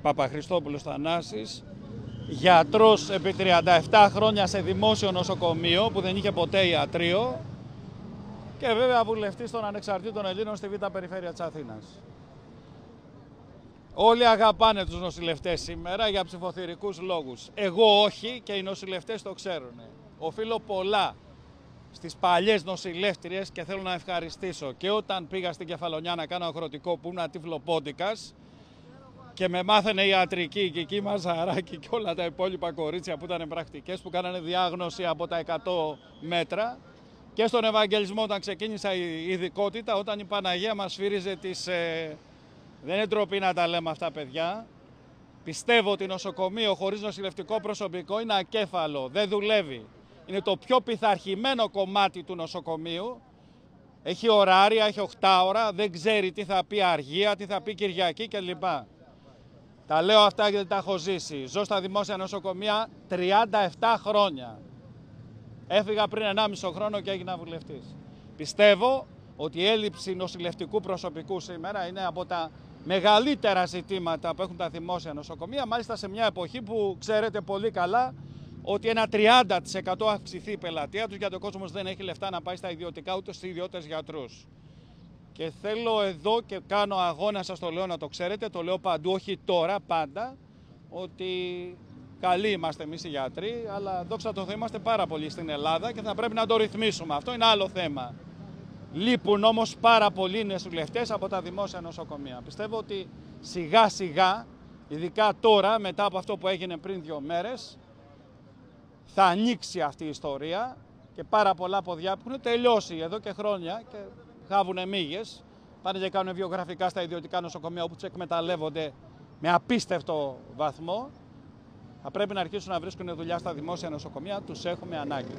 Παπαχριστόπουλος Θανάσης, γιατρός επί 37 χρόνια σε δημόσιο νοσοκομείο που δεν είχε ποτέ ιατρείο και βέβαια βουλευτής των Ανεξαρτήτων Ελλήνων στη Β' Περιφέρεια της Αθήνας. Όλοι αγαπάνε τους νοσηλευτές σήμερα για ψηφοθυρικούς λόγους. Εγώ όχι και οι νοσηλευτές το ξέρουν. Οφείλω πολλά στις παλιές νοσηλεύτριες και θέλω να ευχαριστήσω. Και όταν πήγα στην Κεφαλονιά να κάνω αγροτικό που ήμουν τυφλοπόντικας και με μάθαινε η ιατρική, η Κική Μαζαράκη και όλα τα υπόλοιπα κορίτσια που ήταν πρακτικές, που κάνανε διάγνωση από τα 100 μέτρα, και στον Ευαγγελισμό όταν ξεκίνησα η ειδικότητα, όταν η Παναγία μας σφύριζε τις... Δεν είναι ντροπή να τα λέμε αυτά, παιδιά. Πιστεύω ότι νοσοκομείο χωρίς νοσηλευτικό προσωπικό είναι ακέφαλο, δεν δουλεύει. Είναι το πιο πειθαρχημένο κομμάτι του νοσοκομείου. Έχει ωράρια, έχει 8 ώρα, δεν ξέρει τι θα πει αργία, τι θα πει Κυριακή κλπ. Τα λέω αυτά γιατί τα έχω ζήσει. Ζω στα δημόσια νοσοκομεία 37 χρόνια. Έφυγα πριν 1,5 χρόνο και έγινα βουλευτής. Πιστεύω ότι η έλλειψη νοσηλευτικού προσωπικού σήμερα είναι από τα μεγαλύτερα ζητήματα που έχουν τα δημόσια νοσοκομεία, μάλιστα σε μια εποχή που ξέρετε πολύ καλά ότι ένα 30% αυξηθεί η πελατεία τους, γιατί ο κόσμος δεν έχει λεφτά να πάει στα ιδιωτικά ούτε στους ιδιώτες γιατρούς. Και θέλω εδώ και κάνω αγώνα, σας το λέω να το ξέρετε, το λέω παντού, όχι τώρα, πάντα, ότι καλοί είμαστε εμείς οι γιατροί, αλλά δόξα τω Θεώ είμαστε πάρα πολλοί στην Ελλάδα και θα πρέπει να το ρυθμίσουμε. Αυτό είναι άλλο θέμα. Λείπουν όμως πάρα πολλοί νοσηλευτές από τα δημόσια νοσοκομεία. Πιστεύω ότι σιγά σιγά, ειδικά τώρα μετά από αυτό που έγινε πριν 2 μέρες, θα ανοίξει αυτή η ιστορία και πάρα πολλά ποδιά που έχουν τελειώσει εδώ και χρόνια και χάβουνε μύγες. Πάνε και κάνουν βιογραφικά στα ιδιωτικά νοσοκομεία όπου τους εκμεταλλεύονται με απίστευτο βαθμό. Θα πρέπει να αρχίσουν να βρίσκουν δουλειά στα δημόσια νοσοκομεία, τους έχουμε ανάγκη.